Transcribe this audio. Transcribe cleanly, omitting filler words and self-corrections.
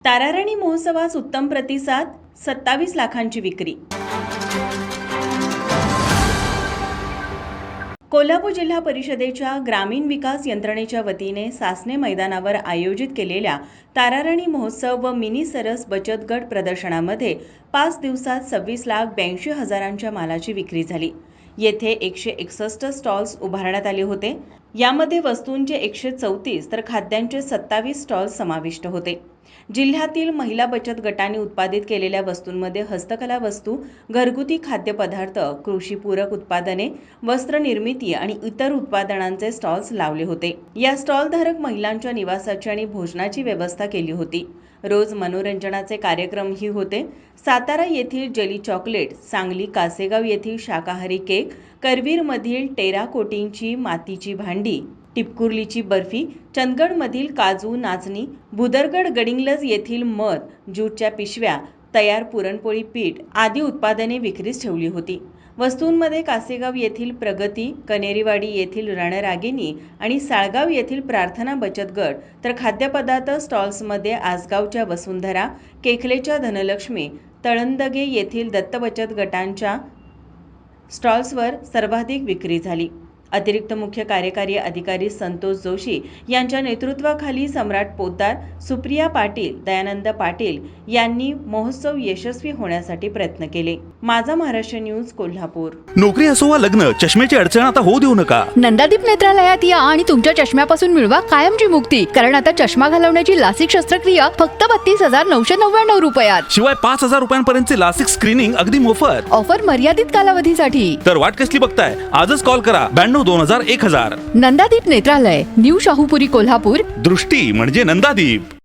ताराराणी महोत्सवास उत्तम प्रतिसाद, 27 लाखांची विक्री। कोल्हापूर जिल्हा परिषदेच्या ग्रामीण विकास यंत्रणेच्या वतीने सासणे मैदानावर आयोजित केलेल्या ताराराणी महोत्सव व मिनी सरस बचत गट प्रदर्शनामध्ये 5 दिवसात 26,82,000च्या मालाची विक्री झाली। येथे 161 स्टॉल्स उभारण्यात आले होते। यामध्ये वस्तूंचे 134 तर खाद्यांचे 27 स्टॉल्स समाविष्ट होते। जिल्ह्यातील महिला बचत गटांनी उत्पादित केलेल्या वस्तूंमध्ये हस्तकला वस्तू, घरगुती खाद्यपदार्थ, कृषीपूरक उत्पादने, वस्त्र निर्मिती आणि इतर उत्पादनांचे स्टॉल्स लावले होते। या स्टॉलधारक महिलांच्या निवासाची आणि भोजनाची व्यवस्था केली होती। रोज मनोरंजनाचे कार्यक्रमही होते। सातारा येथील जेली चॉकलेट, सांगली कासेगाव येथील शाकाहारी केक, करवीरमधील टेराकोटींची मातीची भांडी, टिपकुर्लीची बर्फी, चंदगडमधील काजू नाचणी, भुदरगड गडिंग्लज येथील मध, ज्यूटच्या पिशव्या, तयार पुरणपोळी पीठ आदी उत्पादने विक्रीस ठेवली होती। वस्तूंमध्ये कासेगाव येथील प्रगती, कनेरीवाडी येथील रणरागिनी आणि साळगाव येथील प्रार्थना बचत गट, तर खाद्यपदार्थ स्टॉल्समध्ये आसगावच्या वसुंधरा, केखलेच्या धनलक्ष्मी, तळंदगे येथील दत्त बचत गटांच्या स्टॉल्सवर सर्वाधिक विक्री झाली। अतिरिक्त मुख्य कार्यकारी अधिकारी संतोष जोशी यांच्या नेतृत्वाखाली सम्राट पोद्दार, सुप्रिया पाटील, दयानंद पाटील यांनी महोत्सव यशस्वी होण्यासाठी प्रयत्न केले। माझा महाराष्ट्र न्यूज कोल्हापूर। नोकरी असो वा लग्न, चष्म्याची अडचण आता होऊ देऊ नका। नंदादीप नेत्रालयात या आणि तुमच्या चष्म्यापासून मिळवा कायमची मुक्ती, कारण आता चष्मा घालवण्याची लासिक शस्त्रक्रिया फक्त 32,999 रुपयात। शिवाय 5,000 रुपयांपर्यंतचे लासिक स्क्रीनिंग अगदी मोफत। ऑफर मर्यादित कालावधीसाठी। तर वाट कसली बघताय, आजच कॉल करा 92 2000 1000। नंदादीप नेत्रालय, न्यू शाहूपुरी कोल्हापूर। दृष्टी म्हणजे नंदादीप।